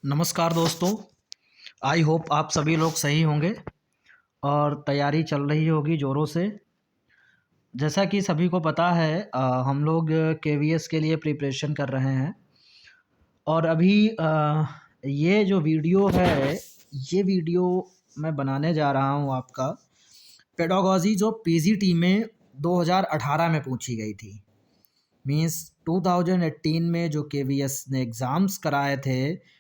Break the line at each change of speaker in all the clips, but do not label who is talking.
नमस्कार दोस्तों। I hope आप सभी लोग सही होंगे और तैयारी चल रही होगी ज़ोरों से। जैसा कि सभी को पता है हम लोग केवीएस के लिए प्रिपरेशन कर रहे हैं और अभी ये जो वीडियो है, ये वीडियो मैं बनाने जा रहा हूँ आपका पेडागोजी जो पीजीटी में 2018 में पूछी गई थी। मीन्स 2018 में जो केवीएस ने एग्ज़ाम्स कराए थे,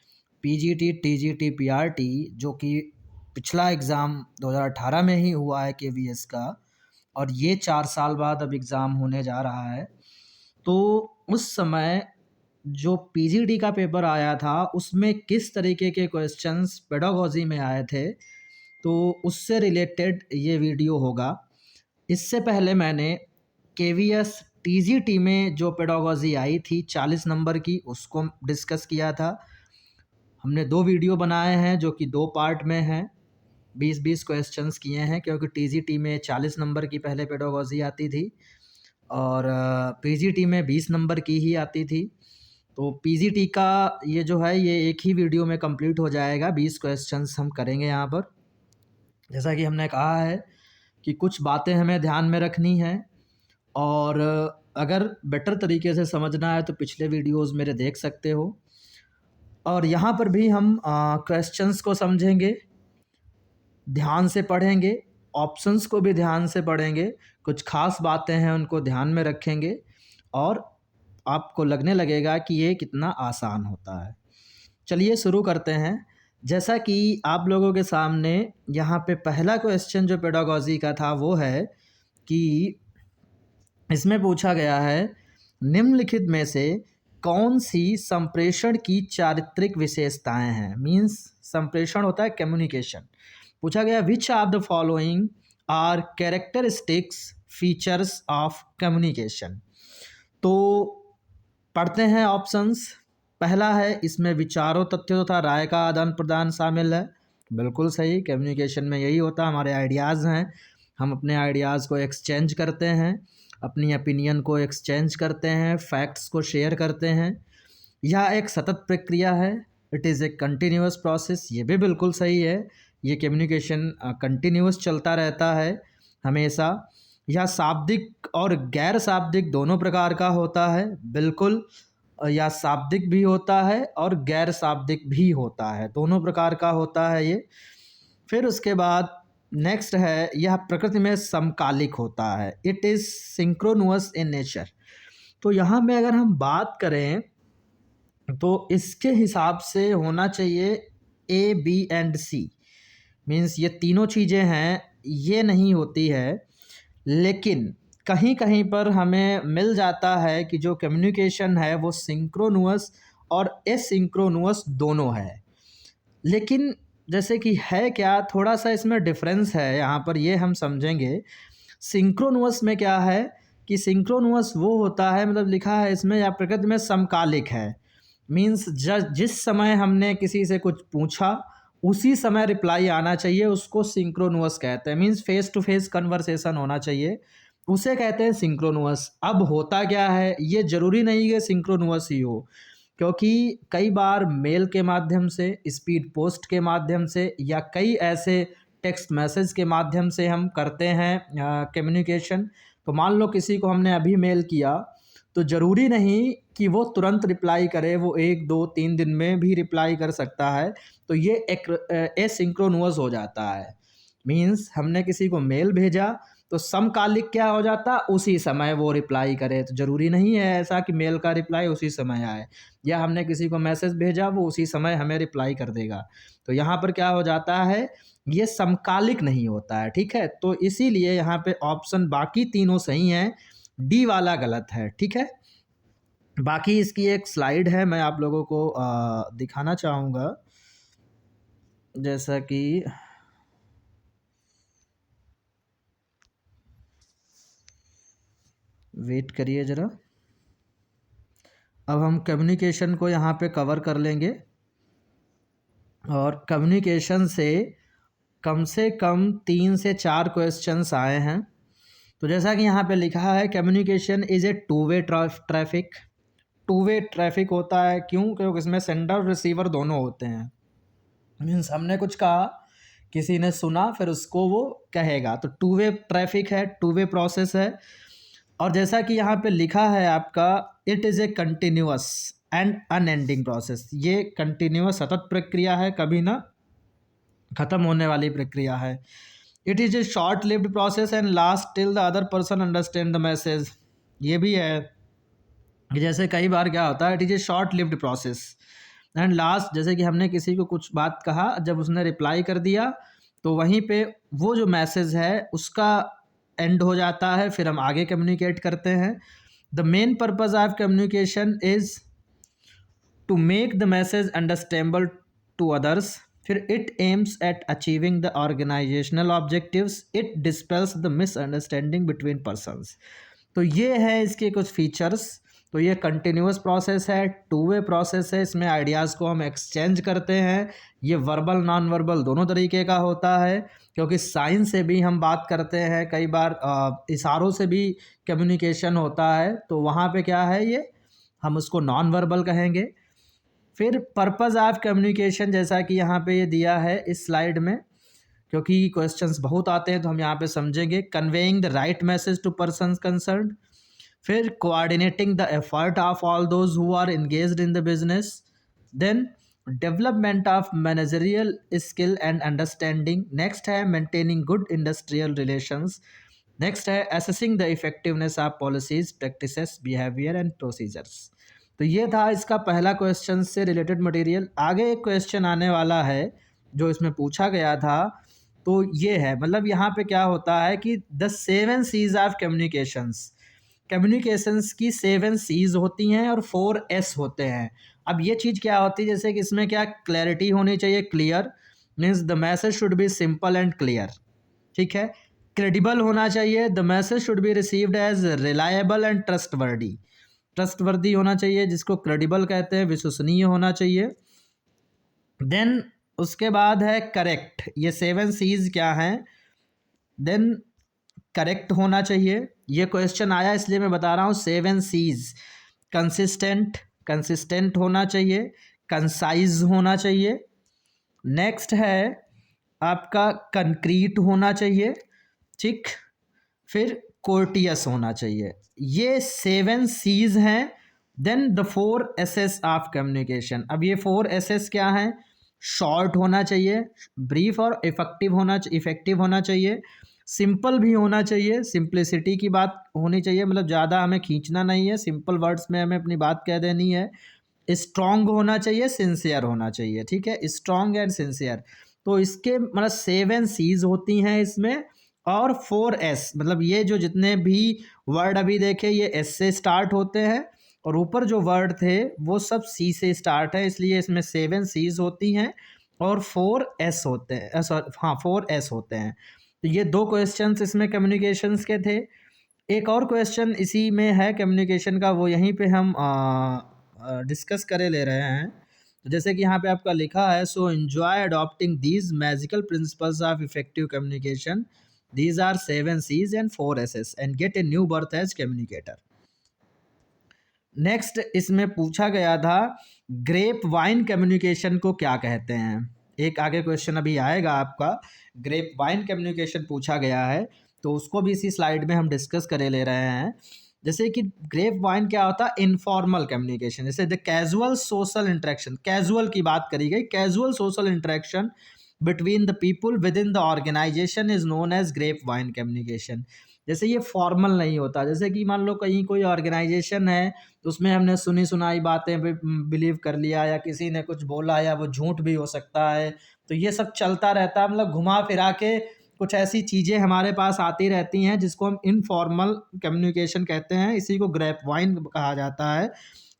पीजीटी, टीजीटी, पीआरटी, जो कि पिछला एग्ज़ाम 2018 में ही हुआ है केवीएस का, और ये 4 साल बाद अब एग्ज़ाम होने जा रहा है। तो उस समय जो पीजीटी का पेपर आया था, उसमें किस तरीके के क्वेश्चंस पेडागोजी में आए थे, तो उससे रिलेटेड ये वीडियो होगा। इससे पहले मैंने केवीएस टीजीटी में जो पेडागोजी आई थी 40 नंबर की, उसको डिस्कस किया था। हमने 2 वीडियो बनाए हैं जो कि 2 पार्ट में हैं। 20-20 क्वेश्चंस किए हैं क्योंकि टीजीटी में 40 नंबर की पहले पेडागोजी आती थी और पीजीटी में 20 नंबर की ही आती थी। तो पीजीटी का ये जो है ये एक ही वीडियो में कंप्लीट हो जाएगा। 20 क्वेश्चंस हम करेंगे यहाँ पर। जैसा कि हमने कहा है कि कुछ बातें हमें ध्यान में रखनी है और अगर बेटर तरीके से समझना है तो पिछले वीडियोज़ मेरे देख सकते हो। और यहाँ पर भी हम क्वेश्चंस को समझेंगे, ध्यान से पढ़ेंगे, ऑप्शंस को भी ध्यान से पढ़ेंगे, कुछ खास बातें हैं उनको ध्यान में रखेंगे और आपको लगने लगेगा कि ये कितना आसान होता है। चलिए शुरू करते हैं। जैसा कि आप लोगों के सामने यहाँ पे पहला क्वेश्चन जो पेडागोजी का था वो है कि इसमें पूछा गया है, निम्नलिखित में से कौन सी संप्रेषण की चारित्रिक विशेषताएं हैं। मीन्स संप्रेषण होता है कम्युनिकेशन। पूछा गया which of the following are characteristics features of communication. तो पढ़ते हैं ऑप्शंस। पहला है, इसमें विचारों, तथ्यों तथा राय का आदान प्रदान शामिल है। बिल्कुल सही, कम्युनिकेशन में यही होता है। हमारे आइडियाज़ हैं, हम अपने आइडियाज़ को एक्सचेंज करते हैं, अपनी ओपिनियन को एक्सचेंज करते हैं, फैक्ट्स को शेयर करते हैं। यह एक सतत प्रक्रिया है, it is a continuous process. ये भी बिल्कुल सही है, ये कम्युनिकेशन कंटिन्यूअस चलता रहता है हमेशा। यह शाब्दिक और गैर शाब्दिक दोनों प्रकार का होता है। बिल्कुल, या शाब्दिक भी होता है और गैर शाब्दिक भी होता है, दोनों प्रकार का होता है ये। फिर उसके बाद नेक्स्ट है, यह प्रकृति में समकालिक होता है, इट इज़ सिंक्रोनुअस इन नेचर। तो यहाँ में अगर हम बात करें तो इसके हिसाब से होना चाहिए ए, बी एंड सी। मीन्स ये तीनों चीज़ें हैं, ये नहीं होती है। लेकिन कहीं कहीं पर हमें मिल जाता है कि जो कम्युनिकेशन है वो सिंक्रोनुअस और एसिंक्रोनुअस दोनों है। लेकिन जैसे कि है क्या, थोड़ा सा इसमें डिफरेंस है यहाँ पर, ये हम समझेंगे। सिंक्रोनुअस में क्या है कि सिंक्रोनुअस वो होता है, मतलब लिखा है इसमें या प्रकृति में समकालिक है। मीन्स जिस समय हमने किसी से कुछ पूछा उसी समय रिप्लाई आना चाहिए, उसको सिंक्रोनुअस कहते हैं। Means face to face conversation होना चाहिए, उसे कहते हैं सिंक्रोनुअस। अब होता क्या है, ये ज़रूरी नहीं है सिंक्रोनुअस ही हो, क्योंकि कई बार मेल के माध्यम से, स्पीड पोस्ट के माध्यम से या कई ऐसे टेक्स्ट मैसेज के माध्यम से हम करते हैं कम्युनिकेशन। तो मान लो किसी को हमने अभी मेल किया तो ज़रूरी नहीं कि वो तुरंत रिप्लाई करे, वो 1-2-3 दिन में भी रिप्लाई कर सकता है। तो ये एक एसिंक्रोनुअस हो जाता है। मीन्स हमने किसी को मेल भेजा तो समकालिक क्या हो जाता, उसी समय वो रिप्लाई करे। तो ज़रूरी नहीं है ऐसा कि मेल का रिप्लाई उसी समय आए, या हमने किसी को मैसेज भेजा वो उसी समय हमें रिप्लाई कर देगा। तो यहाँ पर क्या हो जाता है, ये समकालिक नहीं होता है। ठीक है, तो इसीलिए यहाँ पे ऑप्शन बाकी तीनों सही हैं, डी वाला गलत है। ठीक है, बाकी इसकी एक स्लाइड है, मैं आप लोगों को दिखाना चाहूँगा। जैसा कि वेट करिए ज़रा, अब हम कम्युनिकेशन को यहाँ पे कवर कर लेंगे और कम्युनिकेशन से कम 3 से 4 क्वेश्चंस आए हैं। तो जैसा कि यहाँ पे लिखा है, communication is a two way traffic, two way traffic होता है। क्यों? क्योंकि इसमें सेंडर और रिसीवर दोनों होते हैं। मीन्स हमने कुछ कहा, किसी ने सुना, फिर उसको वो कहेगा, तो टू वे ट्रैफिक है, टू वे प्रोसेस है। और जैसा कि यहाँ पे लिखा है आपका, it is a continuous and unending process. ये कंटिन्यूअस सतत प्रक्रिया है, कभी ना ख़त्म होने वाली प्रक्रिया है। It is a short lived process and last till the other person understand the message. ये भी है कि जैसे कई बार क्या होता है, it is a short lived process and last, जैसे कि हमने किसी को कुछ बात कहा, जब उसने रिप्लाई कर दिया तो वहीं पे वो जो मैसेज है उसका एंड हो जाता है, फिर हम आगे कम्युनिकेट करते हैं। The main purpose of communication is to make the message understandable to others. फिर it aims at achieving the organisational objectives, it dispels the misunderstanding between persons. तो ये है इसके कुछ फीचर्स। तो ये कंटिन्यूअस प्रोसेस है, टू वे प्रोसेस है, इसमें आइडियाज़ को हम एक्सचेंज करते हैं। ये वर्बल नॉन वर्बल दोनों तरीके का होता है, क्योंकि साइन से भी हम बात करते हैं, कई बार इशारों से भी कम्युनिकेशन होता है, तो वहाँ पे क्या है, ये हम उसको नॉन वर्बल कहेंगे। फिर पर्पज़ ऑफ कम्युनिकेशन, जैसा कि यहाँ पे ये दिया है इस स्लाइड में, क्योंकि क्वेश्चंस बहुत आते हैं तो हम यहाँ पे समझेंगे। Conveying the right message to persons concerned. फिर coordinating the effort of all those who are engaged in the business. Then development of managerial skill and understanding. Next है maintaining good industrial relations. Next है assessing the effectiveness of policies, practices, behaviour and procedures. तो ये था इसका पहला question से related material. आगे एक क्वेश्चन आने वाला है जो इसमें पूछा गया था, तो ये है, मतलब यहाँ पे क्या होता है कि the 7 C's of communications. Communications की 7 C's होती हैं और 4 S होते हैं। अब ये चीज़ क्या होती है, जैसे कि इसमें क्या क्लैरिटी होनी चाहिए, clear, means the message should be simple and clear, ठीक है। क्रेडिबल होना चाहिए, the message should be received as reliable and trustworthy. Trustworthy होना चाहिए, जिसको क्रेडिबल कहते हैं, विश्वसनीय होना चाहिए। देन उसके बाद है करेक्ट। ये 7 C's क्या हैं? देन करेक्ट होना चाहिए, ये क्वेश्चन आया इसलिए मैं बता रहा हूँ। 7 C's, कंसिस्टेंट, कंसिस्टेंट होना चाहिए, कंसाइज होना चाहिए। नेक्स्ट है आपका कंक्रीट होना चाहिए, ठीक। फिर कोर्टियस होना चाहिए। ये 7 C's हैं। Then the 4 S's of communication. अब ये 4 S's क्या हैं? शॉर्ट होना चाहिए, ब्रीफ और इफेक्टिव होना चाहिए, सिंपल भी होना चाहिए, सिंप्लिसिटी की बात होनी चाहिए, मतलब ज़्यादा हमें खींचना नहीं है, सिंपल वर्ड्स में हमें अपनी बात कह देनी है। स्ट्रॉन्ग होना चाहिए, सिंसियर होना चाहिए, ठीक है, स्ट्रॉन्ग एंड सिंसियर। तो इसके मतलब 7 C's होती हैं इसमें, और 4 S, मतलब ये जो जितने भी वर्ड अभी देखे ये S से स्टार्ट होते हैं, और ऊपर जो वर्ड थे वो सब C से स्टार्ट है, इसलिए इसमें 7 C's होती हैं और 4 S होते हैं, सॉरी हाँ 4 S होते हैं। तो ये 2 क्वेश्चंस इसमें कम्युनिकेशंस के थे। एक और क्वेश्चन इसी में है कम्युनिकेशन का, वो यहीं पे हम डिस्कस करे ले रहे हैं। तो जैसे कि यहाँ पे आपका लिखा है, so enjoy adopting these magical principles of effective communication, these are 7 C's and 4 S's and get a new birth as communicator. Next इसमें पूछा गया था, ग्रेप वाइन कम्युनिकेशन को क्या कहते हैं। एक आगे क्वेश्चन अभी आएगा आपका, ग्रेप वाइन कम्युनिकेशन पूछा गया है, तो उसको भी इसी स्लाइड में हम डिस्कस करे ले रहे हैं। जैसे कि ग्रेप वाइन क्या होता है, इनफॉर्मल कम्युनिकेशन, जैसे the casual social interaction, casual की बात करी गई, casual social interaction between the people within the organisation is known as grape vine communication. जैसे ये फॉर्मल नहीं होता, जैसे कि मान लो कहीं कोई ऑर्गेनाइजेशन है, तो उसमें हमने सुनी सुनाई बातें बिलीव कर लिया, या किसी ने कुछ बोला या वो झूठ भी हो सकता है, तो ये सब चलता रहता है, मतलब घुमा फिरा के कुछ ऐसी चीज़ें हमारे पास आती रहती हैं जिसको हम इनफॉर्मल कम्युनिकेशन कहते हैं, इसी को ग्रेप वाइन कहा जाता है।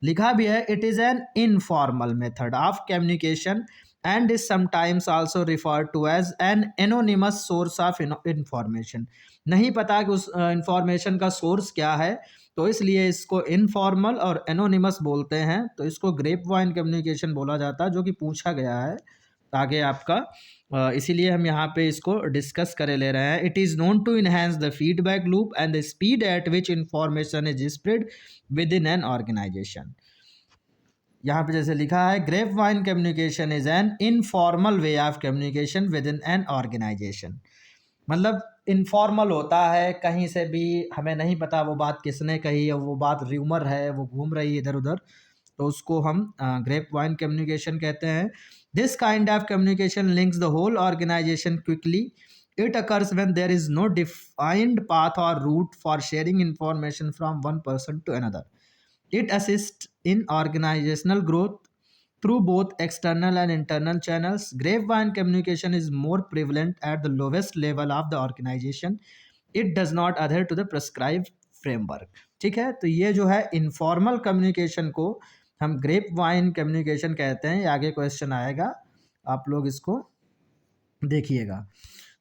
लिखा भी है, it is an informal method of communication and is sometimes also referred to as an anonymous source of information। नहीं पता कि उस इंफॉर्मेशन का सोर्स क्या है, तो इसलिए इसको इनफॉर्मल और एनोनिमस बोलते हैं। तो इसको ग्रेप वाइन कम्युनिकेशन बोला जाता है, जो कि पूछा गया है आगे आपका, इसीलिए हम यहाँ पे इसको डिस्कस करे ले रहे हैं। It is known to enhance the feedback loop and the speed at which information is spread within an organisation. यहाँ पे जैसे लिखा है, grape vine communication is an informal way of communication within an organisation. मतलब informal होता है, कहीं से भी हमें नहीं पता वो बात किसने कही, और वो बात र्यूमर है, वो घूम रही है इधर उधर, तो उसको हम ग्रेप वाइन कम्युनिकेशन कहते हैं। This kind of communication links the whole organisation quickly. It occurs when there is no defined path और route for sharing information from one person to another. It assists in organizational growth through both external and internal channels. Grapevine communication is more prevalent at the lowest level of the organization. It does not adhere to the prescribed framework. ठीक है, तो ये जो है informal communication को हम grep vine communication कहते हैं। ये आगे क्वेश्चन आएगा, आप लोग इसको देखिएगा।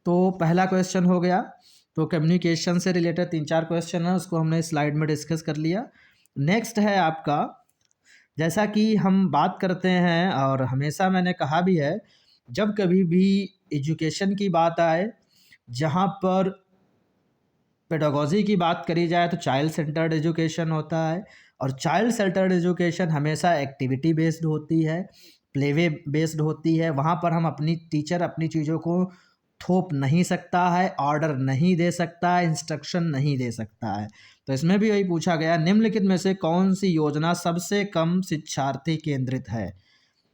तो पहला क्वेश्चन हो गया। तो कम्युनिकेशन से रिलेटेड 3-4 क्वेश्चन है, उसको हमने स्लाइड में डिस्कस कर लिया। नेक्स्ट है आपका, जैसा कि हम बात करते हैं और हमेशा मैंने कहा भी है, जब कभी भी एजुकेशन की बात आए, जहाँ पर पेडागोजी की बात करी जाए, तो चाइल्ड सेंटर्ड एजुकेशन होता है। और चाइल्ड सेंटर्ड एजुकेशन हमेशा एक्टिविटी बेस्ड होती है, प्लेवे बेस्ड होती है। वहाँ पर हम टीचर अपनी चीज़ों को थोप नहीं सकता है, ऑर्डर नहीं दे सकता है, इंस्ट्रक्शन नहीं दे सकता है। तो इसमें भी वही पूछा गया, निम्नलिखित में से कौन सी योजना सबसे कम शिक्षार्थी केंद्रित है।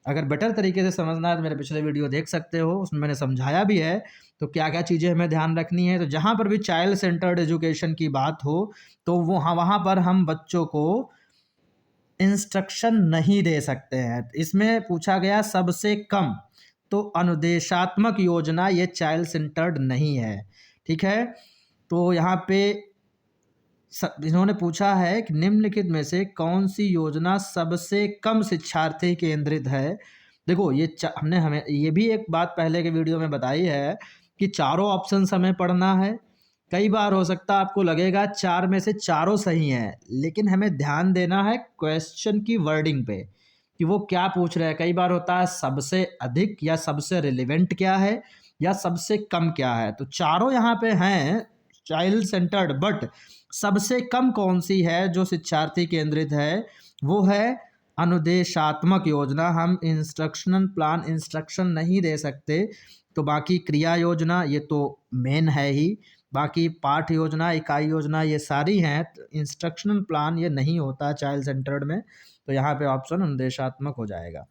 अगर बेटर तरीके से समझना है तो मेरे पिछले वीडियो देख सकते हो, उसमें मैंने समझाया भी है। तो क्या क्या चीज़ें हमें ध्यान रखनी है। तो जहाँ पर भी चाइल्ड सेंटर्ड एजुकेशन की बात हो, तो वहाँ पर हम बच्चों को इंस्ट्रक्शन नहीं दे सकते हैं। इसमें पूछा गया सबसे कम, तो अनुदेशात्मक योजना ये चाइल्ड सेंटर्ड नहीं है। ठीक है, तो यहाँ पे इन्होंने पूछा है कि निम्नलिखित में से कौन सी योजना सबसे कम शिक्षार्थी केंद्रित है। देखो ये हमने हमें ये भी एक बात पहले के वीडियो में बताई है कि चारों ऑप्शन हमें पढ़ना है। कई बार हो सकता है आपको लगेगा 4 में से चारों सही हैं, लेकिन हमें ध्यान देना है क्वेश्चन की वर्डिंग पे कि वो क्या पूछ रहे हैं। कई बार होता है सबसे अधिक या सबसे रिलेवेंट क्या है या सबसे कम क्या है। तो चारों यहाँ पे हैं चाइल्ड सेंटर्ड, बट सबसे कम कौन सी है जो शिक्षार्थी केंद्रित है, वो है अनुदेशात्मक योजना। हम इंस्ट्रक्शनल प्लान इंस्ट्रक्शन नहीं दे सकते। तो बाकी क्रिया योजना ये तो मेन है ही, बाकी पाठ योजना, इकाई योजना ये सारी हैं। तो इंस्ट्रक्शनल प्लान ये नहीं होता चाइल्ड सेंटर्ड में, तो यहाँ पे ऑप्शन अनुदेशात्मक हो जाएगा।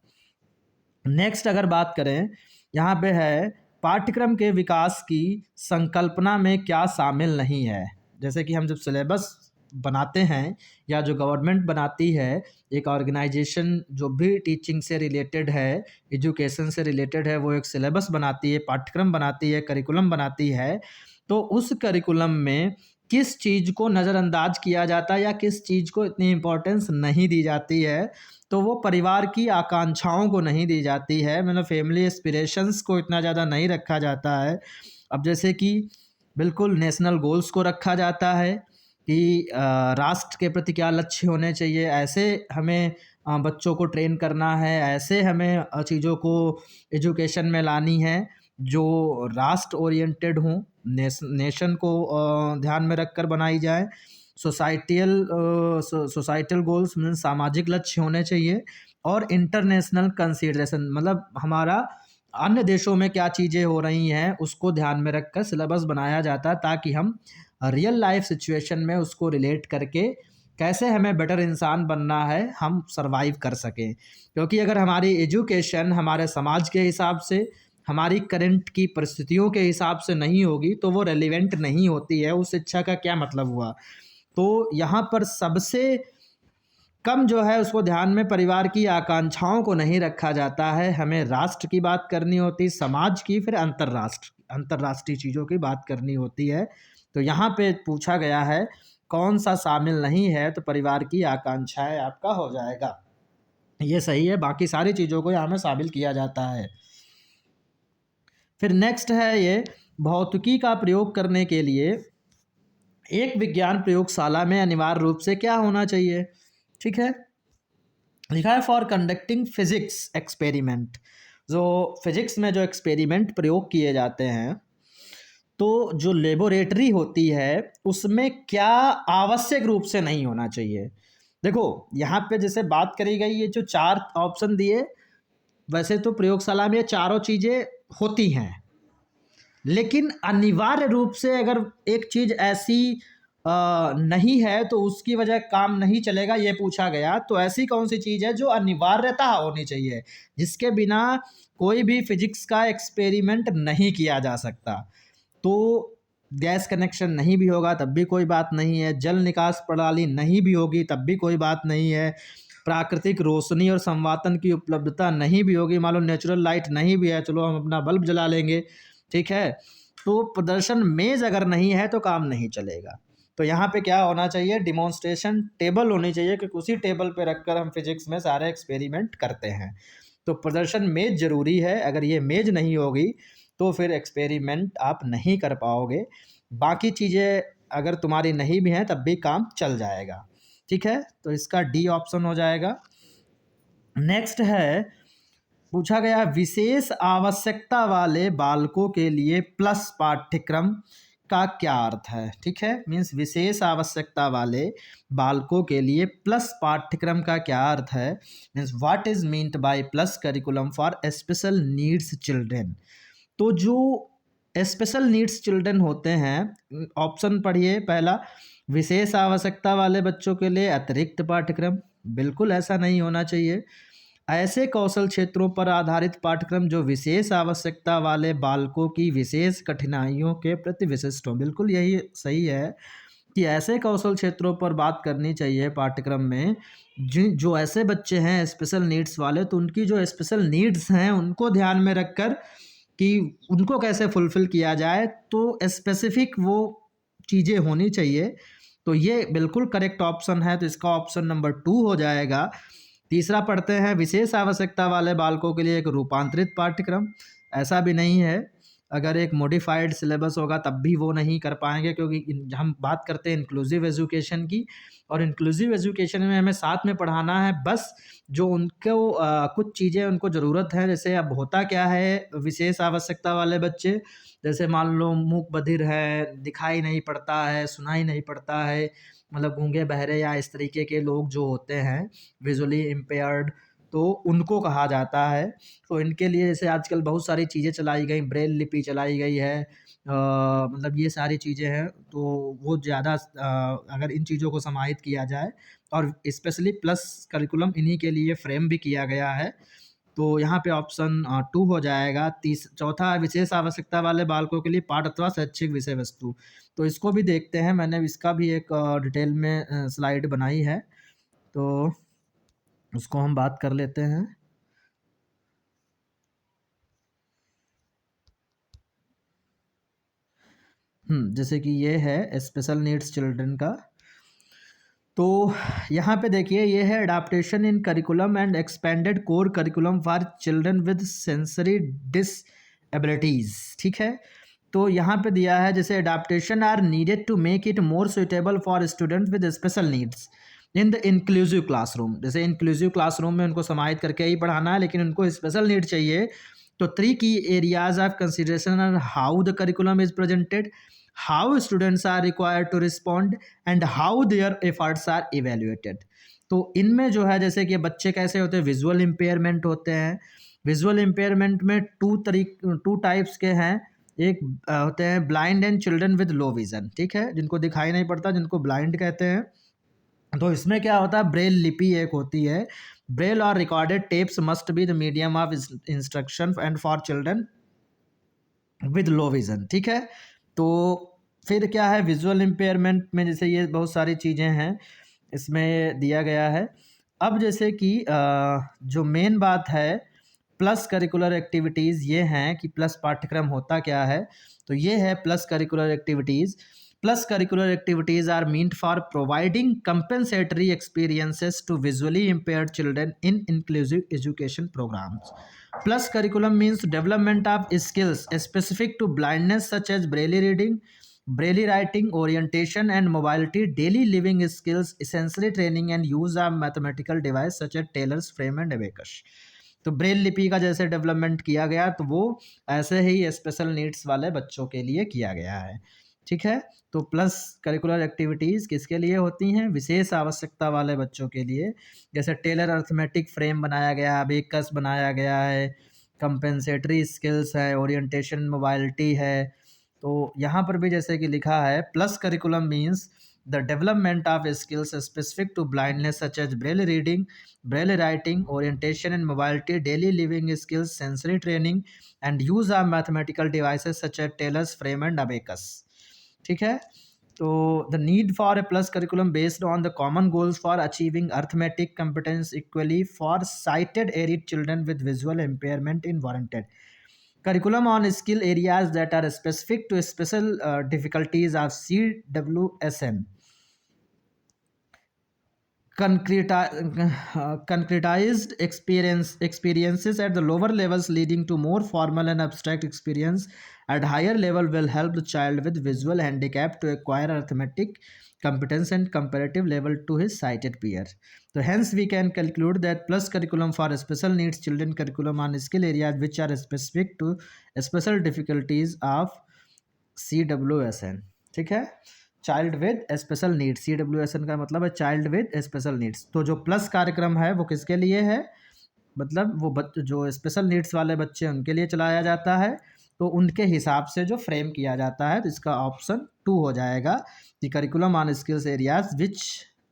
नेक्स्ट अगर बात करें, यहाँ पे है पाठ्यक्रम के विकास की संकल्पना में क्या शामिल नहीं है। जैसे कि हम जब सिलेबस बनाते हैं या जो गवर्नमेंट बनाती है, एक ऑर्गेनाइजेशन जो भी टीचिंग से रिलेटेड है, एजुकेशन से रिलेटेड है, वो एक सिलेबस बनाती है, पाठ्यक्रम बनाती है, करिकुलम बनाती है। तो उस करिकुलम में किस चीज़ को नज़रअंदाज किया जाता है या किस चीज़ को इतनी इम्पोर्टेंस नहीं दी जाती है, तो वो परिवार की आकांक्षाओं को नहीं दी जाती है, मतलब फैमिली एस्पिरेशंस को इतना ज़्यादा नहीं रखा जाता है। अब जैसे कि बिल्कुल नेशनल गोल्स को रखा जाता है कि राष्ट्र के प्रति क्या लक्ष्य होने चाहिए, ऐसे हमें बच्चों को ट्रेन करना है, ऐसे हमें चीज़ों को एजुकेशन में लानी है जो राष्ट्र ओरिएंटेड हों, नेशन को ध्यान में रखकर बनाई जाए। सोसाइटल गोल्स मीन्स सामाजिक लक्ष्य होने चाहिए, और इंटरनेशनल कंसीडरेशन मतलब हमारा अन्य देशों में क्या चीज़ें हो रही हैं उसको ध्यान में रखकर सिलेबस बनाया जाता है, ताकि हम रियल लाइफ सिचुएशन में उसको रिलेट करके कैसे हमें बेटर इंसान बनना है हम सरवाइव कर सकें। क्योंकि अगर हमारी एजुकेशन हमारे समाज के हिसाब से, हमारी करंट की परिस्थितियों के हिसाब से नहीं होगी, तो वो रेलिवेंट नहीं होती है, उस शिक्षा का क्या मतलब हुआ। तो यहाँ पर सबसे कम जो है उसको ध्यान में परिवार की आकांक्षाओं को नहीं रखा जाता है। हमें राष्ट्र की बात करनी होती, समाज की, फिर अंतर्राष्ट्रीय चीज़ों की बात करनी होती है। तो यहाँ पे पूछा गया है कौन सा शामिल नहीं है, तो परिवार की आकांक्षाएं आपका हो जाएगा, ये सही है। बाकी सारी चीज़ों को यहाँ में शामिल किया जाता है। फिर नेक्स्ट है ये, भौतिकी का प्रयोग करने के लिए एक विज्ञान प्रयोगशाला में अनिवार्य रूप से क्या होना चाहिए। ठीक है, लिखा है फॉर कंडक्टिंग फिजिक्स एक्सपेरिमेंट। जो फिजिक्स में जो एक्सपेरिमेंट प्रयोग किए जाते हैं, तो जो लेबोरेटरी होती है उसमें क्या आवश्यक रूप से नहीं होना चाहिए। देखो यहाँ पे जैसे बात करी गई, ये जो 4 ऑप्शन दिए, वैसे तो प्रयोगशाला में ये चारों चीज़ें होती हैं, लेकिन अनिवार्य रूप से अगर एक चीज़ ऐसी नहीं है तो उसकी वजह काम नहीं चलेगा, ये पूछा गया। तो ऐसी कौन सी चीज़ है जो अनिवार्यता होनी चाहिए, जिसके बिना कोई भी फिजिक्स का एक्सपेरिमेंट नहीं किया जा सकता? तो गैस कनेक्शन नहीं भी होगा तब भी कोई बात नहीं है, जल निकास प्रणाली नहीं भी होगी तब भी कोई बात नहीं है, प्राकृतिक रोशनी और संवातन की उपलब्धता नहीं भी होगी, मान लो नेचुरल लाइट नहीं भी है, चलो हम अपना बल्ब जला लेंगे, ठीक है, तो प्रदर्शन मेज अगर नहीं है तो काम नहीं चलेगा। तो यहाँ पे क्या होना चाहिए, डिमॉन्स्ट्रेशन टेबल होनी चाहिए, क्योंकि उसी टेबल पे रखकर हम फिजिक्स में सारे एक्सपेरिमेंट करते हैं। तो प्रदर्शन मेज जरूरी है, अगर ये मेज नहीं होगी तो फिर एक्सपेरिमेंट आप नहीं कर पाओगे। बाकी चीज़ें अगर तुम्हारी नहीं भी हैं तब भी काम चल जाएगा, ठीक है। तो इसका डी ऑप्शन हो जाएगा। नेक्स्ट है, पूछा गया विशेष आवश्यकता वाले बालकों के लिए प्लस पाठ्यक्रम का क्या अर्थ है, ठीक है। मीन्स विशेष आवश्यकता वाले बालकों के लिए प्लस पाठ्यक्रम का क्या अर्थ है, means what is meant by plus curriculum for special needs children. तो जो स्पेशल नीड्स चिल्ड्रन होते हैं, ऑप्शन पढ़िए पहला, विशेष आवश्यकता वाले बच्चों के लिए अतिरिक्त पाठ्यक्रम, बिल्कुल ऐसा नहीं होना चाहिए। ऐसे कौशल क्षेत्रों पर आधारित पाठ्यक्रम जो विशेष आवश्यकता वाले बालकों की विशेष कठिनाइयों के प्रति विशिष्ट हो, बिल्कुल यही सही है कि ऐसे कौशल क्षेत्रों पर बात करनी चाहिए पाठ्यक्रम में जो ऐसे बच्चे हैं स्पेशल नीड्स वाले, तो उनकी जो स्पेशल नीड्स हैं उनको ध्यान में रखकर कि उनको कैसे फुलफ़िल किया जाए, तो स्पेसिफ़िक वो चीज़ें होनी चाहिए। तो ये बिल्कुल करेक्ट ऑप्शन है, तो इसका ऑप्शन नंबर 2 हो जाएगा। तीसरा पढ़ते हैं, विशेष आवश्यकता वाले बालकों के लिए एक रूपांतरित पाठ्यक्रम, ऐसा भी नहीं है। अगर एक मॉडिफाइड सिलेबस होगा तब भी वो नहीं कर पाएंगे, क्योंकि हम बात करते हैं इंक्लूसिव एजुकेशन की, और इंक्लूसिव एजुकेशन में हमें साथ में पढ़ाना है बस जो उनको कुछ चीज़ें उनको ज़रूरत है। जैसे अब होता क्या है, विशेष आवश्यकता वाले बच्चे, जैसे मान लो मूक बधिर है, दिखाई नहीं पड़ता है, सुनाई नहीं पड़ता है, मतलब गूंगे बहरे या इस तरीके के लोग जो होते हैं विजुअली इम्पेयर्ड, तो उनको कहा जाता है। तो इनके लिए जैसे आजकल बहुत सारी चीज़ें चलाई गई, ब्रेल लिपि चलाई गई है, मतलब ये सारी चीज़ें हैं, तो वो ज़्यादा अगर इन चीज़ों को समाहित किया जाए, और स्पेशली प्लस करिकुलम इन्हीं के लिए फ्रेम भी किया गया है। तो यहाँ पे ऑप्शन 2 हो जाएगा। चौथा, विशेष आवश्यकता वाले बालकों के लिए पाठ अथवा शैक्षिक विषय वस्तु। तो इसको भी देखते हैं, मैंने इसका भी एक डिटेल में स्लाइड बनाई है, तो उसको हम बात कर लेते हैं। जैसे कि ये है स्पेशल नीड्स चिल्ड्रन का, तो यहाँ पे देखिए ये है adaptation in curriculum and expanded core curriculum for children with sensory disabilities, ठीक है। तो यहाँ पे दिया है जैसे adaptation are needed to make it more suitable for student with special needs in the inclusive classroom. जैसे इंक्लूसिव क्लासरूम में उनको समाहित करके ही पढ़ाना है, लेकिन उनको स्पेशल नीड चाहिए। तो 3 की areas of consideration are how the curriculum is presented, how students are required to respond and how their efforts are evaluated। तो इनमें जो है जैसे कि बच्चे कैसे होते हैं, विजुअल इम्पेयरमेंट होते हैं। विजुअल इम्पेयरमेंट में टू टाइप्स के हैं। एक होते हैं blind and children with low vision, ठीक है, जिनको दिखाई नहीं पड़ता, जिनको ब्लाइंड कहते हैं। तो इसमें क्या होता है, ब्रेल लिपि एक होती है। ब्रेल और recorded tapes must be the medium of instruction and for children with low vision, ठीक है। तो फिर क्या है, विजुअल इम्पेयरमेंट में जैसे ये बहुत सारी चीज़ें हैं इसमें दिया गया है। अब जैसे कि जो मेन बात है प्लस करिकुलर एक्टिविटीज़, ये हैं कि प्लस पाठ्यक्रम होता क्या है। तो ये है plus curricular activities. Plus curricular activities are meant for providing compensatory experiences to visually impaired children in inclusive education programmes. Plus curriculum means development of skills specific to blindness such as braille reading, braille writing, orientation and mobility, daily living skills, essentially training and use of mathematical device such as tailor's frame and abacus। तो Braille लिपि का जैसे development किया गया, तो वो ऐसे ही special needs वाले बच्चों के लिए किया गया है। ठीक है। तो प्लस करिकुलर एक्टिविटीज़ किसके लिए होती हैं? विशेष आवश्यकता वाले बच्चों के लिए। जैसे टेलर अर्थमेटिक फ्रेम बनाया गया, अबेकस बनाया गया है, कंपेंसेटरी स्किल्स है, ओरिएंटेशन मोबाइलिटी है। तो यहाँ पर भी जैसे कि लिखा है, plus curriculum means the development of skills specific to blindness such as Braille reading, Braille writing, orientation and mobility, daily living skills, sensory training and use of mathematical devices such as Taylor's frame and abacus. ठीक है। तो the need for a plus curriculum based on the common goals for achieving arithmetic competence equally for sighted arid children with visual impairment in warranted curriculum on skill areas that are specific to special difficulties of CWSN, concretized experiences at the lower levels leading to more formal and abstract experience at higher level will help the child with visual handicap to acquire arithmetic competence and comparative level to his sighted peer. So hence we can conclude that plus curriculum for special needs children curriculum on skill areas which are specific to special difficulties of CWSN. ठीक है। Child with special needs, CWSN का मतलब है child with special needs. तो जो plus कार्यक्रम है वो किसके लिए है? मतलब वो जो स्पेशल नीड्स वाले बच्चे उनके लिए चलाया जाता है। तो उनके हिसाब से जो फ्रेम किया जाता है, तो इसका ऑप्शन 2 हो जाएगा कि curriculum on skills areas which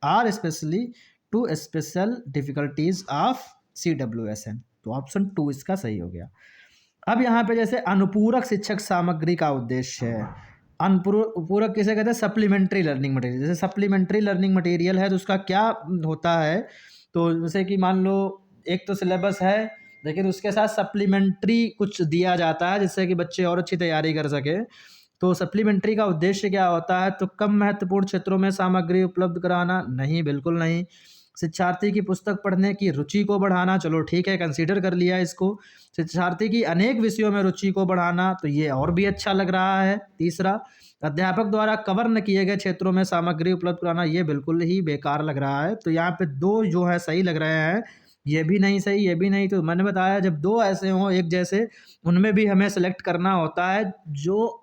are specially to special difficulties of CWSN। तो ऑप्शन 2 इसका सही हो गया। अब यहाँ पे जैसे अनुपूरक शिक्षक सामग्री का उद्देश्य है। अनुपूरक किसे कहते हैं? Supplementary learning material. जैसे सप्लीमेंट्री लर्निंग मटेरियल है तो उसका क्या होता है? तो जैसे कि मान लो एक तो सिलेबस है, लेकिन उसके साथ सप्लीमेंट्री कुछ दिया जाता है जिससे कि बच्चे और अच्छी तैयारी कर सके। तो सप्लीमेंट्री का उद्देश्य क्या होता है? तो कम महत्वपूर्ण क्षेत्रों में सामग्री उपलब्ध कराना? नहीं, बिल्कुल नहीं। शिक्षार्थी की पुस्तक पढ़ने की रुचि को बढ़ाना? चलो ठीक है, कंसीडर कर लिया इसको। शिक्षार्थी की अनेक विषयों में रुचि को बढ़ाना? तो ये और भी अच्छा लग रहा है। तीसरा, अध्यापक द्वारा कवर न किए गए क्षेत्रों में सामग्री उपलब्ध कराना? ये बिल्कुल ही बेकार लग रहा है। तो यहाँ पे 2 जो है सही लग रहे हैं, ये भी नहीं सही, ये भी नहीं। तो मैंने बताया जब 2 ऐसे हों एक जैसे, उनमें भी हमें सेलेक्ट करना होता है जो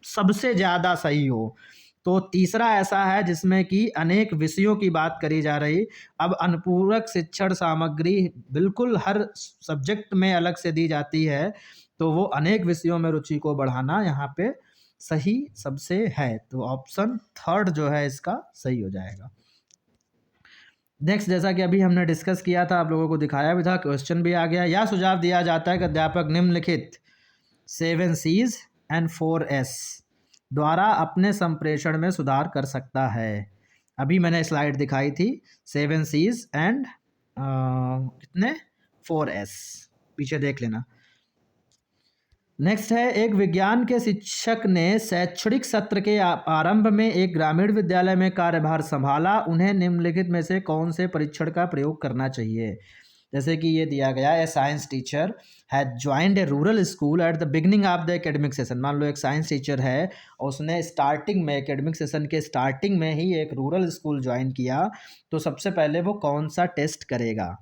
सबसे ज़्यादा सही हो। तो तीसरा ऐसा है जिसमें कि अनेक विषयों की बात करी जा रही। अब अनुपूरक शिक्षण सामग्री बिल्कुल हर सब्जेक्ट में अलग से दी जाती है, तो वो अनेक विषयों में रुचि को बढ़ाना यहाँ पे सही सबसे है। तो ऑप्शन 3 जो है इसका सही हो जाएगा। नेक्स्ट, जैसा कि अभी हमने डिस्कस किया था, आप लोगों को दिखाया भी था, क्वेश्चन भी आ गया। यह सुझाव दिया जाता है कि अध्यापक निम्नलिखित 7 C's एंड 4 S द्वारा अपने संप्रेषण में सुधार कर सकता है। अभी मैंने स्लाइड दिखाई थी, 7 C's एंड कितने 4 S, पीछे देख लेना। नेक्स्ट है, एक विज्ञान के शिक्षक ने शैक्षणिक सत्र के आरंभ में एक ग्रामीण विद्यालय में कार्यभार संभाला। उन्हें निम्नलिखित में से कौन से परीक्षण का प्रयोग करना चाहिए? जैसे कि ये दिया गया है, science teacher had joined A rural school at the beginning of the academic session. मान लो एक साइंस टीचर है और उसने स्टार्टिंग में, एकेडमिक सेशन के स्टार्टिंग में ही एक रूरल स्कूल ज्वाइन किया, तो सबसे पहले वो कौन सा टेस्ट करेगा?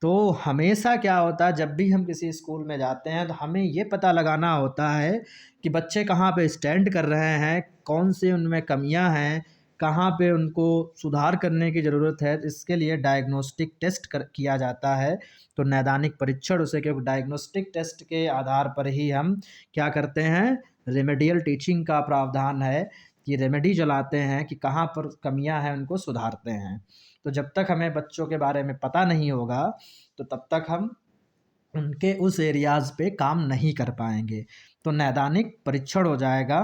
तो हमेशा क्या होता है, जब भी हम किसी स्कूल में जाते हैं तो हमें ये पता लगाना होता है कि बच्चे कहाँ पे स्टैंड कर रहे हैं, कौन से उनमें कमियां हैं, कहाँ पे उनको सुधार करने की ज़रूरत है। इसके लिए डायग्नोस्टिक टेस्ट किया जाता है। तो नैदानिक परीक्षण उसे, क्योंकि डायग्नोस्टिक टेस्ट के आधार पर ही हम क्या करते हैं, रेमेडियल टीचिंग का प्रावधान है कि रेमेडी चलाते हैं कि कहाँ पर कमियां हैं उनको सुधारते हैं। तो जब तक हमें बच्चों के बारे में पता नहीं होगा तो तब तक हम उनके उस एरियाज़ पे काम नहीं कर पाएंगे। तो नैदानिक परीक्षण हो जाएगा।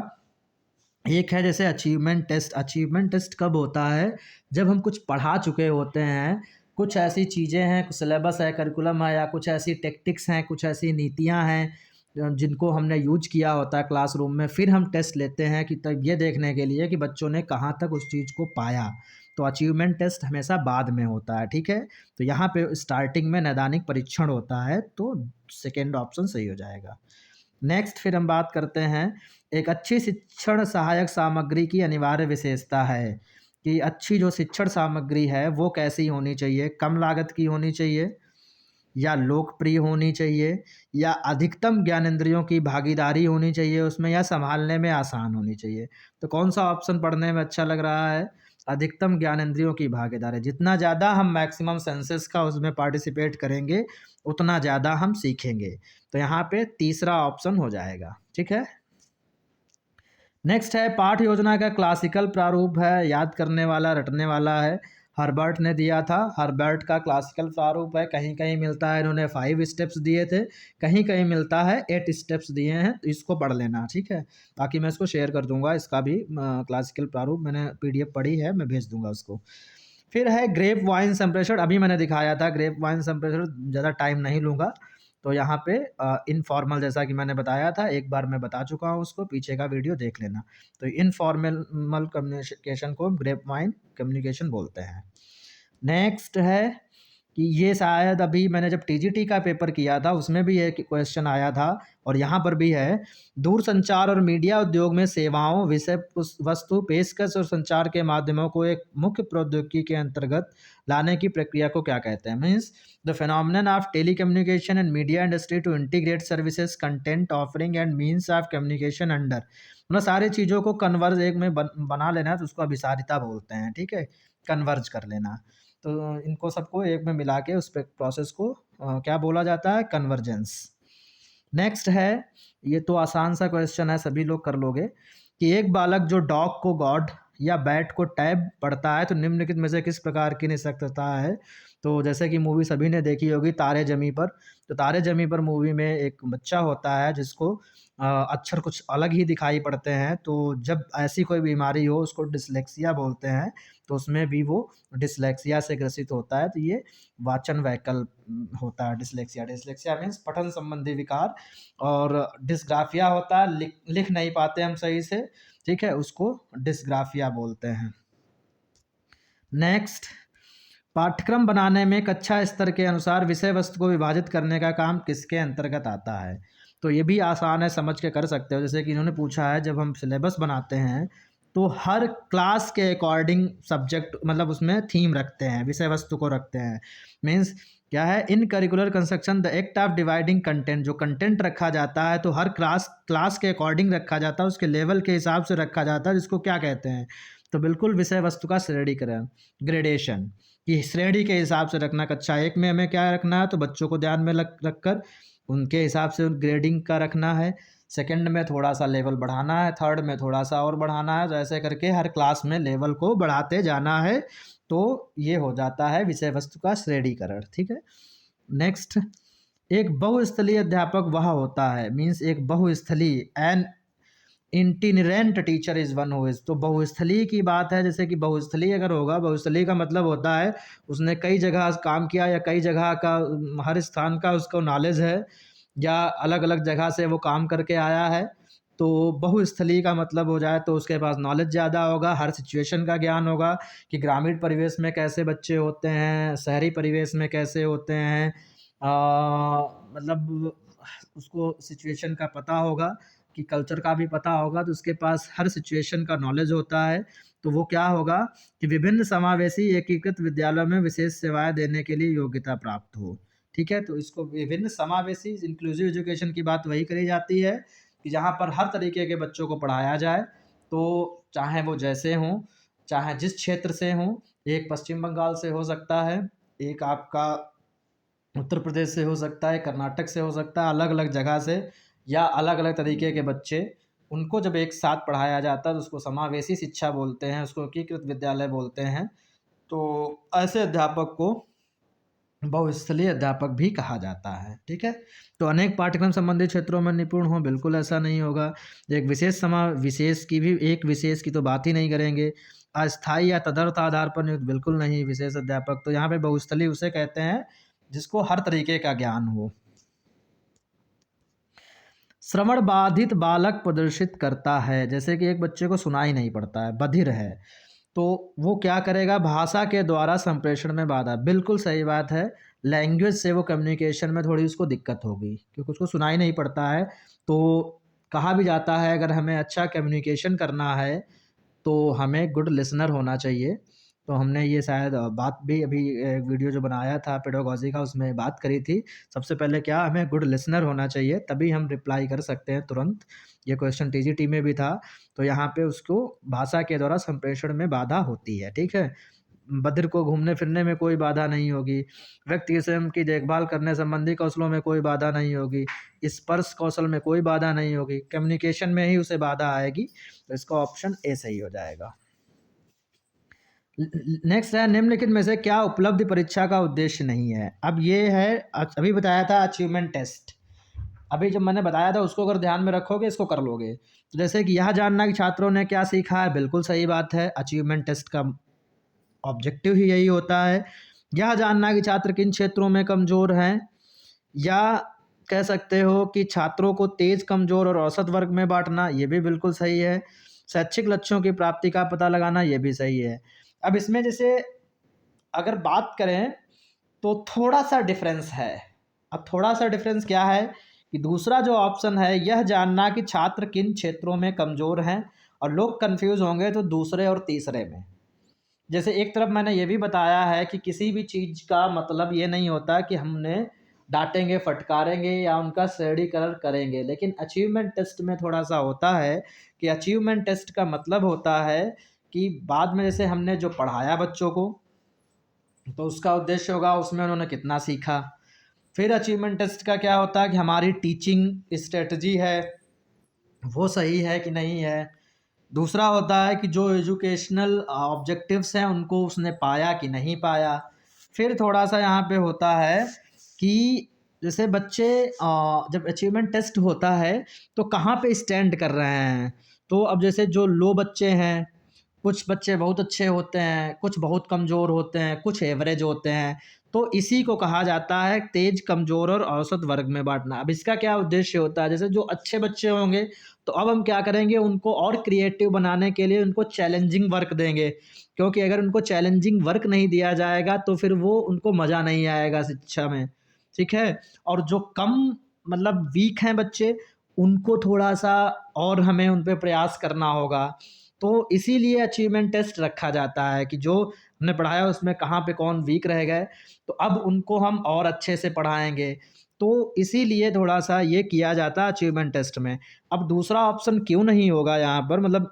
एक है जैसे अचीवमेंट टेस्ट। अचीवमेंट टेस्ट कब होता है? जब हम कुछ पढ़ा चुके होते हैं, कुछ ऐसी चीज़ें हैं, कुछ सिलेबस है, करिकुलम है, या कुछ ऐसी टेक्टिक्स हैं, कुछ ऐसी नीतियां हैं जिनको हमने यूज किया होता है क्लासरूम में, फिर हम टेस्ट लेते हैं कि तब ये देखने के लिए कि बच्चों ने कहाँ तक उस चीज़ को पाया। तो अचीवमेंट टेस्ट हमेशा बाद में होता है। ठीक है। तो यहाँ पे स्टार्टिंग में नैदानिक परीक्षण होता है, तो सेकेंड ऑप्शन सही हो जाएगा। नेक्स्ट फिर हम बात करते हैं, एक अच्छी शिक्षण सहायक सामग्री की अनिवार्य विशेषता है कि अच्छी जो शिक्षण सामग्री है वो कैसी होनी चाहिए? कम लागत की होनी चाहिए, या लोकप्रिय होनी चाहिए, या अधिकतम ज्ञानेंद्रियों की भागीदारी होनी चाहिए उसमें, या संभालने में आसान होनी चाहिए। तो कौन सा ऑप्शन पढ़ने में अच्छा लग रहा है? अधिकतम ज्ञानेंद्रियों की भागीदारी। जितना ज़्यादा हम मैक्सिमम सेंसेस का उसमें पार्टिसिपेट करेंगे उतना ज़्यादा हम सीखेंगे। तो यहाँ पे तीसरा ऑप्शन हो जाएगा। ठीक है। नेक्स्ट है पाठ योजना का क्लासिकल प्रारूप है, याद करने वाला रटने वाला है। हर्बर्ट ने दिया था, हर्बर्ट का क्लासिकल प्रारूप है। कहीं कहीं मिलता है इन्होंने 5 स्टेप्स दिए थे, कहीं कहीं मिलता है 8 स्टेप्स दिए हैं। तो इसको पढ़ लेना, ठीक है। बाकी मैं इसको शेयर कर दूंगा, इसका भी क्लासिकल प्रारूप मैंने PDF पढ़ी है, मैं भेज दूंगा उसको। फिर है ग्रेप वाइन संप्रेषण, अभी मैंने दिखाया था ग्रेप वाइन संप्रेषण, ज़्यादा टाइम नहीं लूँगा। तो यहाँ पे इनफॉर्मल, जैसा कि मैंने बताया था, एक बार मैं बता चुका हूँ उसको, पीछे का वीडियो देख लेना। तो इनफॉर्मल कम्युनिकेशन को ग्रेप वाइन कम्युनिकेशन बोलते हैं। नेक्स्ट है कि ये शायद अभी मैंने जब TGT का पेपर किया था उसमें भी एक क्वेश्चन आया था, और यहाँ पर भी है। दूरसंचार और मीडिया उद्योग में सेवाओं, विषय वस्तु, पेशकश और संचार के माध्यमों को एक मुख्य प्रौद्योगिकी के अंतर्गत लाने की प्रक्रिया को क्या कहते हैं? Means the phenomenon of telecommunication and media industry to integrate services, content offering and means of communication under, मतलब सारी चीज़ों को कन्वर्ज एक में बना लेना है, तो उसको अभिसारिता बोलते हैं। ठीक है, कन्वर्ज कर लेना। तो इनको सबको एक में मिला के उस प्रोसेस को क्या बोला जाता है? कन्वर्जेंस। नेक्स्ट है, ये तो आसान सा क्वेश्चन है, सभी लोग कर लोगे, कि एक बालक जो डॉग को गॉड या बैट को टैब पढ़ता है तो निम्नलिखित में से किस प्रकार की निःशक्तता है? तो जैसे कि मूवी सभी ने देखी होगी तारे जमी पर। तो तारे जमी पर मूवी में एक बच्चा होता है जिसको अक्षर कुछ अलग ही दिखाई पड़ते हैं। तो जब ऐसी कोई बीमारी हो उसको डिसलेक्सिया बोलते हैं। तो उसमें भी वो डिसलेक्सिया से ग्रसित होता है। तो ये वाचन वैकल्प होता है डिसलेक्सिया। डिसलेक्सिया मीन्स पठन संबंधी विकार, और डिस्ग्राफिया होता है लिख नहीं पाते हम सही से, ठीक है, उसको डिस्ग्राफिया बोलते हैं। नेक्स्ट, पाठ्यक्रम बनाने में कक्षा स्तर के अनुसार विषय वस्तु को विभाजित करने का काम किसके अंतर्गत आता है? तो ये भी आसान है, समझ के कर सकते हो। जैसे कि इन्होंने पूछा है, जब हम सिलेबस बनाते हैं तो हर क्लास के अकॉर्डिंग सब्जेक्ट, मतलब उसमें थीम रखते हैं, विषय वस्तु को रखते हैं। मीन्स क्या है? In curricular construction the act of dividing content, जो कंटेंट रखा जाता है तो हर क्लास के अकॉर्डिंग रखा जाता है, उसके लेवल के हिसाब से रखा जाता है, जिसको क्या कहते हैं? तो बिल्कुल विषय वस्तु का श्रेणीकरण, ग्रेडेशन, कि श्रेणी के हिसाब से रखना। कक्षा 1 में हमें क्या रखना है? तो बच्चों को ध्यान में रखकर उनके हिसाब से ग्रेडिंग का रखना है। सेकंड में थोड़ा सा लेवल बढ़ाना है, थर्ड में थोड़ा सा और बढ़ाना है। तो ऐसे करके हर क्लास में लेवल को बढ़ाते जाना है। तो ये हो जाता है विषय वस्तु का श्रेणीकरण। ठीक है। नेक्स्ट, एक बहुस्थलीय अध्यापक वह होता है, मीन्स एक बहुस्थलीय, an itinerant teacher is one who is. तो बहुस्थलीय की बात है, जैसे कि बहुस्थलीय अगर होगा, बहुस्थलीय का मतलब होता है उसने कई जगह काम किया, या कई जगह का, हर स्थान का उसको नॉलेज है, या अलग अलग जगह से वो काम करके आया है। तो बहुस्थलीय का मतलब हो जाए तो उसके पास नॉलेज ज़्यादा होगा, हर सिचुएशन का ज्ञान होगा, कि ग्रामीण परिवेश में कैसे बच्चे होते हैं, शहरी परिवेश में कैसे होते हैं, मतलब उसको सिचुएशन का पता होगा, कि कल्चर का भी पता होगा। तो उसके पास हर सिचुएशन का नॉलेज होता है। तो वो क्या होगा कि विभिन्न समावेशी एकीकृत विद्यालयों में विशेष सेवाएं देने के लिए योग्यता प्राप्त हो। ठीक है। तो इसको विभिन्न समावेशी इंक्लूसिव एजुकेशन की बात वही करी जाती है, कि जहाँ पर हर तरीके के बच्चों को पढ़ाया जाए। तो चाहे वो जैसे हों, चाहे जिस क्षेत्र से हों, एक पश्चिम बंगाल से हो सकता है, एक आपका उत्तर प्रदेश से हो सकता है, कर्नाटक से हो सकता है, अलग अलग जगह से, या अलग अलग तरीके के बच्चे, उनको जब एक साथ पढ़ाया जाता है तो उसको समावेशी शिक्षा बोलते हैं, उसको एकीकृत विद्यालय बोलते हैं। तो ऐसे अध्यापक को बहुस्थलीय अध्यापक भी कहा जाता है। ठीक है। तो अनेक पाठ्यक्रम संबंधित क्षेत्रों में निपुण हो, बिल्कुल ऐसा नहीं होगा। एक विशेष की भी, एक विशेष की तो बात ही नहीं करेंगे। अस्थायी या तदर्थ आधार पर नियुक्त, बिल्कुल नहीं विशेष अध्यापक। तो यहाँ पे बहुस्थलीय उसे कहते हैं जिसको हर तरीके का ज्ञान हो। श्रवण बाधित बालक प्रदर्शित करता है, जैसे कि एक बच्चे को सुनाई नहीं पड़ता है, बधिर है, तो वो क्या करेगा? भाषा के द्वारा संप्रेषण में बाधा। बिल्कुल सही बात है। लैंग्वेज से वो कम्युनिकेशन में थोड़ी उसको दिक्कत होगी, क्योंकि उसको सुनाई नहीं पड़ता है। तो कहा भी जाता है, अगर हमें अच्छा कम्युनिकेशन करना है तो हमें गुड लिसनर होना चाहिए। तो हमने ये शायद बात भी अभी एक वीडियो जो बनाया था पेडागोजी का, उसमें बात करी थी। सबसे पहले क्या, हमें गुड लिसनर होना चाहिए, तभी हम रिप्लाई कर सकते हैं तुरंत। ये क्वेश्चन टीजीटी में भी था, तो यहाँ पे उसको भाषा के द्वारा संप्रेषण में बाधा होती है, ठीक है। बधिर को घूमने फिरने में कोई बाधा नहीं होगी, व्यक्ति के स्वयं की देखभाल करने संबंधी कौशलों में कोई बाधा नहीं होगी, स्पर्श कौशल में कोई बाधा नहीं होगी, कम्युनिकेशन में ही उसे बाधा आएगी। तो इसका ऑप्शन ए सही हो जाएगा। नेक्स्ट है, निम्नलिखित में से क्या उपलब्धि परीक्षा का उद्देश्य नहीं है। अब ये है, अभी बताया था अचीवमेंट टेस्ट, अभी जब मैंने बताया था उसको अगर ध्यान में रखोगे इसको कर लोगे। तो जैसे कि यह जानना कि छात्रों ने क्या सीखा है, बिल्कुल सही बात है, अचीवमेंट टेस्ट का ऑब्जेक्टिव ही यही होता है। यह जानना कि छात्र किन क्षेत्रों में कमज़ोर हैं, या कह सकते हो कि छात्रों को तेज, कमज़ोर और औसत वर्ग में बांटना, ये भी बिल्कुल सही है। शैक्षिक लक्ष्यों की प्राप्ति का पता लगाना, ये भी सही है। अब इसमें जैसे अगर बात करें तो थोड़ा सा डिफरेंस है। अब थोड़ा सा डिफरेंस क्या है कि दूसरा जो ऑप्शन है, यह जानना कि छात्र किन क्षेत्रों में कमज़ोर हैं, और लोग कंफ्यूज होंगे तो दूसरे और तीसरे में। जैसे एक तरफ मैंने ये भी बताया है कि किसी भी चीज़ का मतलब ये नहीं होता कि हमने डांटेंगे, फटकारेंगे या उनका श्रेणीकरण करेंगे, लेकिन अचीवमेंट टेस्ट में थोड़ा सा होता है कि अचीवमेंट टेस्ट का मतलब होता है कि बाद में जैसे हमने जो पढ़ाया बच्चों को, तो उसका उद्देश्य होगा उसमें उन्होंने कितना सीखा। फिर अचीवमेंट टेस्ट का क्या होता है कि हमारी टीचिंग स्ट्रेटजी है वो सही है कि नहीं है। दूसरा होता है कि जो एजुकेशनल ऑब्जेक्टिव्स हैं उनको उसने पाया कि नहीं पाया। फिर थोड़ा सा यहाँ पे होता है कि जैसे बच्चे जब अचीवमेंट टेस्ट होता है तो कहाँ पे स्टैंड कर रहे हैं। तो अब जैसे जो लो बच्चे हैं, कुछ बच्चे बहुत अच्छे होते हैं, कुछ बहुत कमज़ोर होते हैं, कुछ एवरेज होते हैं, तो इसी को कहा जाता है तेज, कमज़ोर और औसत वर्ग में बांटना। अब इसका क्या उद्देश्य होता है, जैसे जो अच्छे बच्चे होंगे तो अब हम क्या करेंगे, उनको और क्रिएटिव बनाने के लिए उनको चैलेंजिंग वर्क देंगे, क्योंकि अगर उनको चैलेंजिंग वर्क नहीं दिया जाएगा तो फिर वो उनको मज़ा नहीं आएगा शिक्षा में, ठीक है। और जो कम मतलब वीक हैं बच्चे, उनको थोड़ा सा और हमें उन पे प्रयास करना होगा। तो इसीलिए अचीवमेंट टेस्ट रखा जाता है कि जो हमने पढ़ाया उसमें कहाँ पे कौन वीक रह गए, तो अब उनको हम और अच्छे से पढ़ाएंगे। तो इसीलिए थोड़ा सा ये किया जाता है अचीवमेंट टेस्ट में। अब दूसरा ऑप्शन क्यों नहीं होगा यहाँ पर, मतलब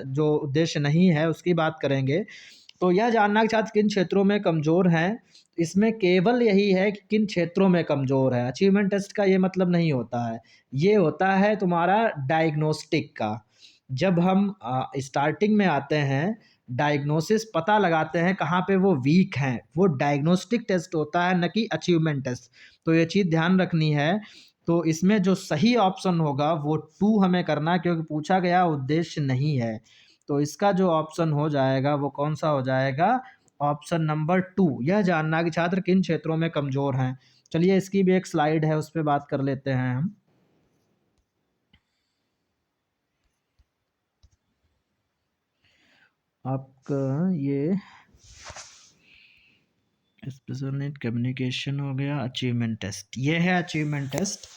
जो उद्देश्य नहीं है उसकी बात करेंगे। तो यह जानना कि छात्र किन क्षेत्रों में कमज़ोर हैं, इसमें केवल यही है कि किन क्षेत्रों में कमज़ोर है। अचीवमेंट टेस्ट का ये मतलब नहीं होता है, ये होता है तुम्हारा डायग्नोस्टिक का। जब हम स्टार्टिंग में आते हैं, डायग्नोसिस पता लगाते हैं कहाँ पे वो वीक हैं, वो डायग्नोस्टिक टेस्ट होता है, न कि अचीवमेंट टेस्ट। तो ये चीज़ ध्यान रखनी है। तो इसमें जो सही ऑप्शन होगा वो 2 हमें करना है, क्योंकि पूछा गया उद्देश्य नहीं है। तो इसका जो ऑप्शन हो जाएगा वो कौन सा हो जाएगा, ऑप्शन नंबर 2, यह जानना कि छात्र किन क्षेत्रों में कमज़ोर हैं। चलिए इसकी भी एक स्लाइड है, उस पे बात कर लेते हैं हम। आपका ये स्पेशल नीड कम्युनिकेशन हो गया, अचीवमेंट टेस्ट, ये है अचीवमेंट टेस्ट।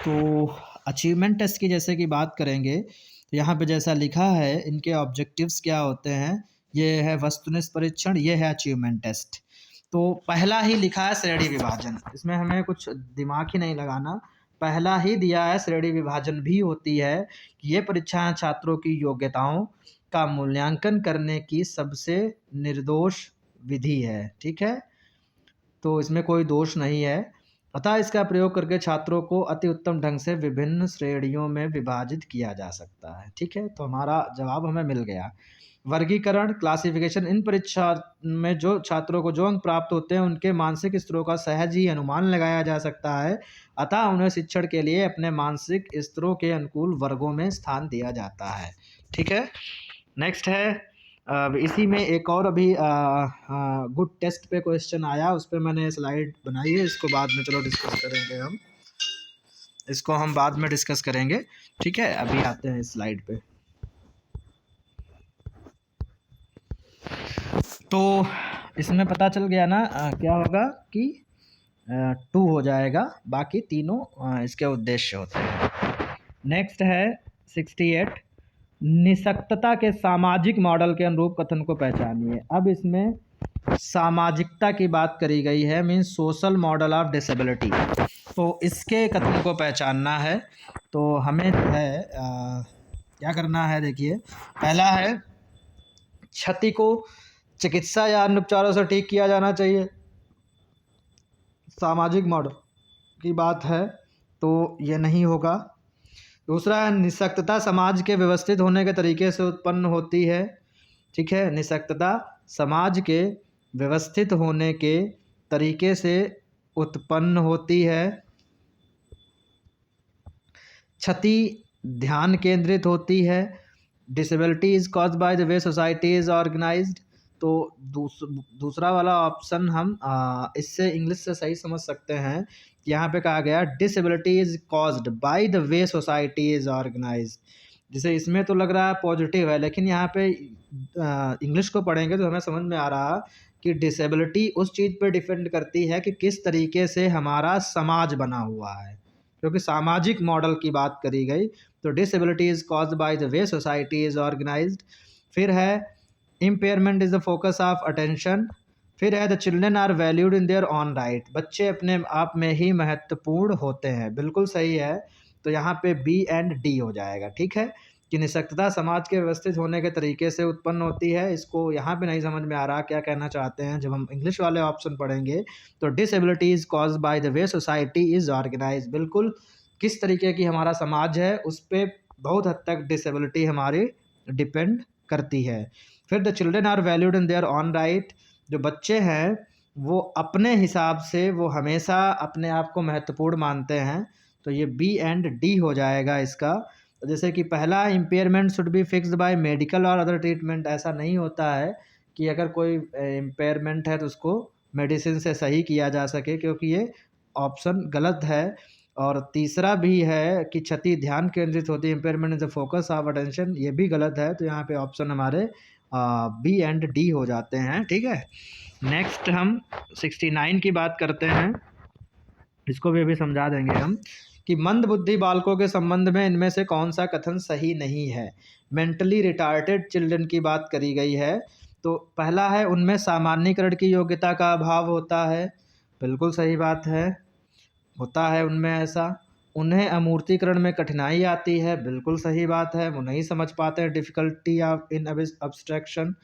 तो अचीवमेंट टेस्ट की जैसे कि बात करेंगे तो यहाँ पे जैसा लिखा है इनके ऑब्जेक्टिव्स क्या होते हैं, ये है वस्तुनिष्ठ परीक्षण, ये है अचीवमेंट टेस्ट। तो पहला ही लिखा है श्रेणी विभाजन, इसमें हमें कुछ दिमाग ही नहीं लगाना, पहला ही दिया है श्रेणी विभाजन भी होती है कि ये परीक्षाएं छात्रों की योग्यताओं का मूल्यांकन करने की सबसे निर्दोष विधि है, ठीक है। तो इसमें कोई दोष नहीं है, अतः इसका प्रयोग करके छात्रों को अति उत्तम ढंग से विभिन्न श्रेणियों में विभाजित किया जा सकता है, ठीक है। तो हमारा जवाब हमें मिल गया। वर्गीकरण, क्लासिफिकेशन, इन परीक्षा में जो छात्रों को जो अंक प्राप्त होते हैं उनके मानसिक स्तरों का सहज ही अनुमान लगाया जा सकता है, अतः उन्हें शिक्षण के लिए अपने मानसिक स्तरों के अनुकूल वर्गों में स्थान दिया जाता है, ठीक है। नेक्स्ट है, अब इसी में एक और अभी गुड टेस्ट पे क्वेश्चन आया, उस पर मैंने स्लाइड बनाई है, इसको बाद में चलो डिस्कस करेंगे हम, इसको हम बाद में डिस्कस करेंगे, ठीक है। अभी आते हैं इस स्लाइड पे। तो इसमें पता चल गया ना क्या होगा कि 2 हो जाएगा, बाकी तीनों इसके उद्देश्य होते हैं। नेक्स्ट है 68, निःशक्तता के सामाजिक मॉडल के अनुरूप कथन को पहचानिए। अब इसमें सामाजिकता की बात करी गई है, means social model of disability. तो इसके कथन को पहचानना है तो हमें है क्या करना है, देखिए पहला है क्षति को चिकित्सा या अन्य उपचारों से ठीक किया जाना चाहिए, सामाजिक मॉडल की बात है तो ये नहीं होगा। दूसरा है निःशक्तता समाज के व्यवस्थित होने के तरीके से उत्पन्न होती है, ठीक है, निःशक्तता समाज के व्यवस्थित होने के तरीके से उत्पन्न होती है। क्षति ध्यान केंद्रित होती है। Disability is caused by the way society is organised. तो दूसरा वाला ऑप्शन हम इससे इंग्लिश से सही समझ सकते हैं। यहाँ पे कहा गया disability is caused by the way society is organised, जिसे इसमें तो लग रहा है पॉजिटिव है, लेकिन यहाँ पे इंग्लिश को पढ़ेंगे तो हमें समझ में आ रहा कि डिसेबिलिटी उस चीज़ पे डिपेंड करती है कि किस तरीके से हमारा समाज बना हुआ है, क्योंकि सामाजिक मॉडल की बात करी गई। तो disability is caused by the way society is organised. फिर है impairment is the focus of attention. फिर है the children are valued in their own right, बच्चे अपने आप में ही महत्वपूर्ण होते हैं, बिल्कुल सही है। तो यहाँ पे बी एंड डी हो जाएगा, ठीक है, कि निःशक्तता समाज के व्यवस्थित होने के तरीके से उत्पन्न होती है। इसको यहाँ पे नहीं समझ में आ रहा क्या कहना चाहते हैं। जब हम इंग्लिश वाले ऑप्शन पढ़ेंगे तो disability is caused by the way society is organise, बिल्कुल किस तरीके की हमारा समाज है उस पर बहुत हद तक डिसेबिलिटी हमारी डिपेंड करती है। फिर the children are valued in their own right, जो बच्चे हैं वो अपने हिसाब से वो हमेशा अपने आप को महत्वपूर्ण मानते हैं। तो ये बी एंड डी हो जाएगा इसका। जैसे कि पहला impairment should be fixed by medical और अदर ट्रीटमेंट, ऐसा नहीं होता है कि अगर कोई इम्पेयरमेंट है तो उसको मेडिसिन से सही किया जा सके, क्योंकि ये ऑप्शन गलत है। और तीसरा भी है कि क्षति ध्यान केंद्रित होती है, impairment is the focus of attention, ये भी गलत है। तो यहाँ पे ऑप्शन हमारे बी एंड डी हो जाते हैं, ठीक है। नेक्स्ट हम 69 की बात करते हैं, इसको भी अभी समझा देंगे हम कि मंद बुद्धि बालकों के संबंध में इनमें से कौन सा कथन सही नहीं है। मेंटली रिटार्टेड चिल्ड्रन की बात करी गई है। तो पहला है उनमें सामान्यीकरण की योग्यता का अभाव होता है, बिल्कुल सही बात है, होता है उनमें ऐसा। उन्हें अमूर्तीकरण में कठिनाई आती है, बिल्कुल सही बात है, वो नहीं समझ पाते हैं, difficulty of in abstraction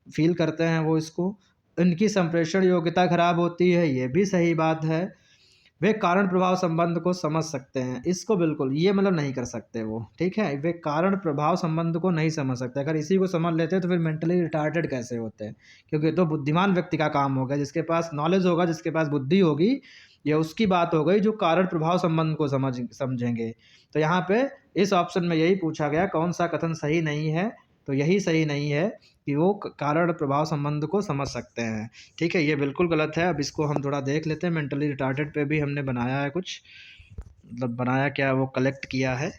feel करते हैं वो इसको। इनकी संप्रेषण योग्यता खराब होती है, ये भी सही बात है। वे कारण प्रभाव संबंध को समझ सकते हैं, इसको बिल्कुल ये मतलब नहीं कर सकते वो, ठीक है, वे कारण प्रभाव संबंध को नहीं समझ सकते। अगर इसी को समझ लेते तो फिर मेंटली रिटार्टेड कैसे होते हैं, क्योंकि तो बुद्धिमान व्यक्ति का काम होगा, जिसके पास नॉलेज होगा, जिसके पास बुद्धि होगी, ये उसकी बात हो गई जो कारण प्रभाव संबंध को समझेंगे। तो यहाँ पे इस ऑप्शन में यही पूछा गया कौन सा कथन सही नहीं है, तो यही सही नहीं है कि वो कारण प्रभाव संबंध को समझ सकते हैं, ठीक है, ये बिल्कुल गलत है। अब इसको हम थोड़ा देख लेते हैं। मेंटली रिटार्टेड पे भी हमने बनाया है कुछ, मतलब बनाया क्या, वो कलेक्ट किया है।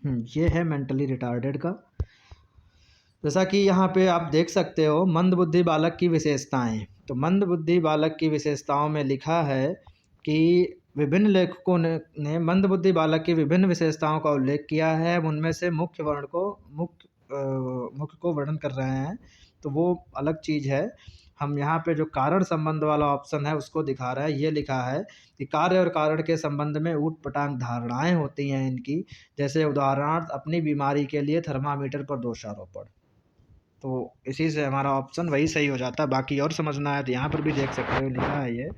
ये है मेंटली रिटार्टेड का। जैसा कि यहाँ पे आप देख सकते हो मंदबुद्धि बालक की विशेषताएं। तो मंदबुद्धि बालक की विशेषताओं में लिखा है कि विभिन्न लेखकों ने मंदबुद्धि बालक की विभिन्न विशेषताओं का उल्लेख किया है। उनमें से मुख्य को वर्णन कर रहे हैं, तो वो अलग चीज़ है। हम यहाँ पे जो कारण संबंध वाला ऑप्शन है उसको दिखा रहा है। ये लिखा है कि कार्य और कारण के संबंध में ऊट पटांग धारणाएं होती हैं इनकी। जैसे उदाहरणार्थ अपनी बीमारी के लिए थर्मामीटर पर दोषारोपण। तो इसी से हमारा ऑप्शन वही सही हो जाता है। बाकी और समझना है तो यहाँ पर भी देख सकते हो, लिखा है ये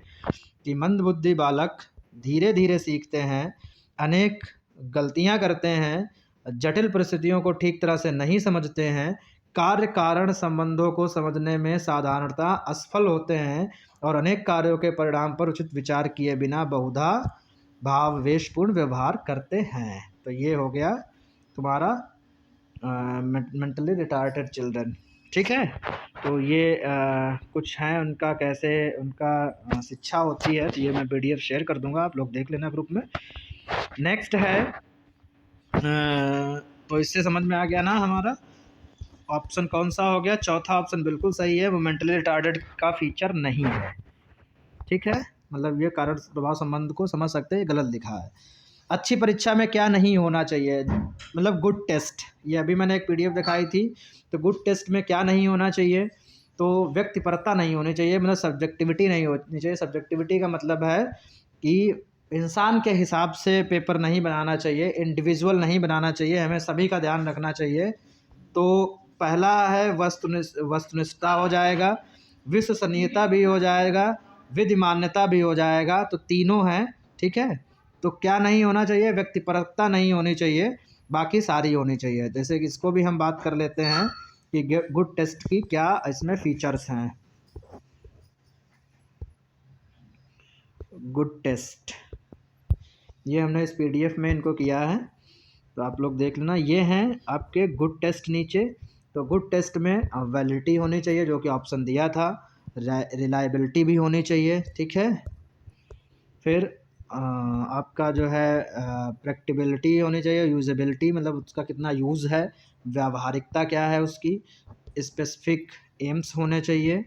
कि मंदबुद्धि बालक धीरे धीरे सीखते हैं, अनेक गलतियाँ करते हैं, जटिल परिस्थितियों को ठीक तरह से नहीं समझते हैं, कार्य कारण संबंधों को समझने में साधारणतः असफल होते हैं और अनेक कार्यों के परिणाम पर उचित विचार किए बिना बहुधा भावावेशपूर्ण व्यवहार करते हैं। तो ये हो गया तुम्हारा मेंटली रिटार्टेड चिल्ड्रन, ठीक है। तो ये कुछ हैं उनका, कैसे उनका शिक्षा होती है, तो ये मैं PDF शेयर कर दूंगा, आप लोग देख लेना ग्रुप में। नेक्स्ट है तो इससे समझ में आ गया ना हमारा ऑप्शन कौन सा हो गया। चौथा ऑप्शन बिल्कुल सही है, वो मेंटली रिटार्टेड का फीचर नहीं है, ठीक है। मतलब ये कारण प्रभाव संबंध को समझ सकते हैं, ये गलत लिखा है। अच्छी परीक्षा में क्या नहीं होना चाहिए, मतलब गुड टेस्ट, ये अभी मैंने एक पीडीएफ दिखाई थी। तो गुड टेस्ट में क्या नहीं होना चाहिए, तो व्यक्तिपरता नहीं होनी चाहिए, मतलब सब्जेक्टिविटी नहीं होनी चाहिए। सब्जेक्टिविटी का मतलब है कि इंसान के हिसाब से पेपर नहीं बनाना चाहिए, इंडिविजुअल नहीं बनाना चाहिए, हमें सभी का ध्यान रखना चाहिए। तो पहला है वस्तुनिष्ठता हो जाएगा, विश्वसनीयता भी हो जाएगा, विधि मान्यता भी हो जाएगा, तो तीनों हैं, ठीक है। तो क्या नहीं होना चाहिए, व्यक्तिपरकता नहीं होनी चाहिए, बाकी सारी होनी चाहिए। जैसे कि इसको भी हम बात कर लेते हैं कि गुड टेस्ट की क्या इसमें फीचर्स हैं। गुड टेस्ट, ये हमने इस पीडीएफ में इनको किया है, तो आप लोग देख लेना। ये हैं आपके गुड टेस्ट नीचे। तो गुड टेस्ट में वैलिडिटी होनी चाहिए, जो कि ऑप्शन दिया था, रिलायबिलिटी भी होनी चाहिए, ठीक है। फिर आपका जो है प्रैक्टिबिलिटी होनी चाहिए, यूजेबिलिटी मतलब उसका कितना यूज़ है, व्यावहारिकता क्या है उसकी, स्पेसिफिक एम्स होने चाहिए,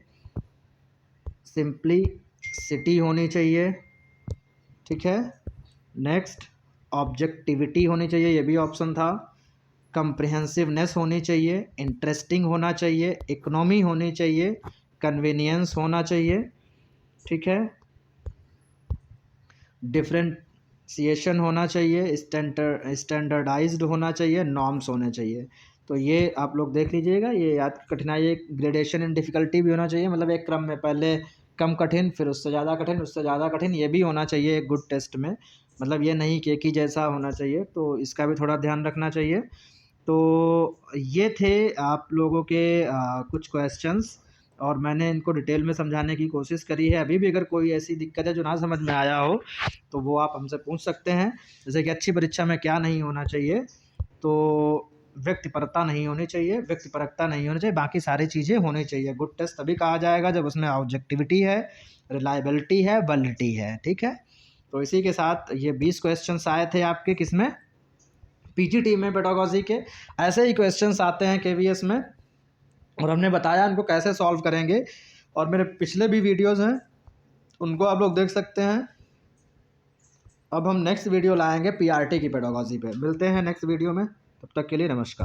सिंपलिसिटी होनी चाहिए, ठीक है। नेक्स्ट ऑब्जेक्टिविटी होनी चाहिए, ये भी ऑप्शन था। कंप्रिहेंसिवनेस होनी चाहिए, इंटरेस्टिंग होना चाहिए, इकोनॉमी होनी चाहिए, कन्वीनियंस होना चाहिए, ठीक है। डिफरेंशिएशन होना चाहिए, स्टैंडर्डाइज्ड होना चाहिए, नॉर्म्स होने चाहिए। तो ये आप लोग देख लीजिएगा, ये याद कठिनाई, एक ग्रेडेशन इन डिफ़िकल्टी भी होना चाहिए, मतलब एक क्रम में पहले कम कठिन, फिर उससे ज़्यादा कठिन, उससे ज़्यादा कठिन, ये भी होना चाहिए एक गुड टेस्ट में। मतलब ये नहीं कि एक ही जैसा होना चाहिए, तो इसका भी थोड़ा ध्यान रखना चाहिए। तो ये थे आप लोगों के कुछ क्वेश्चंस, और मैंने इनको डिटेल में समझाने की कोशिश करी है। अभी भी अगर कोई ऐसी दिक्कत है जो ना समझ में आया हो, तो वो आप हमसे पूछ सकते हैं। जैसे कि अच्छी परीक्षा में क्या नहीं होना चाहिए, तो व्यक्तिपरता नहीं होनी चाहिए, व्यक्तिपरकता नहीं होनी चाहिए, बाकी सारी चीज़ें होनी चाहिए। गुड टेस्ट तभी कहा जाएगा जब उसमें ऑब्जेक्टिविटी है, रिलायबिलिटी है, वैलिडिटी है, ठीक है। तो इसी के साथ ये 20 क्वेश्चंस आए थे आपके किसमें, पीजीटी में, पेडागोजी के। ऐसे ही क्वेश्चंस आते हैं केवीएस में, और हमने बताया इनको कैसे सॉल्व करेंगे, और मेरे पिछले भी वीडियोज़ हैं, उनको आप लोग देख सकते हैं। अब हम नेक्स्ट वीडियो लाएंगे पीआरटी की पेडागोजी पे। मिलते हैं नेक्स्ट वीडियो में, तब तक के लिए नमस्कार।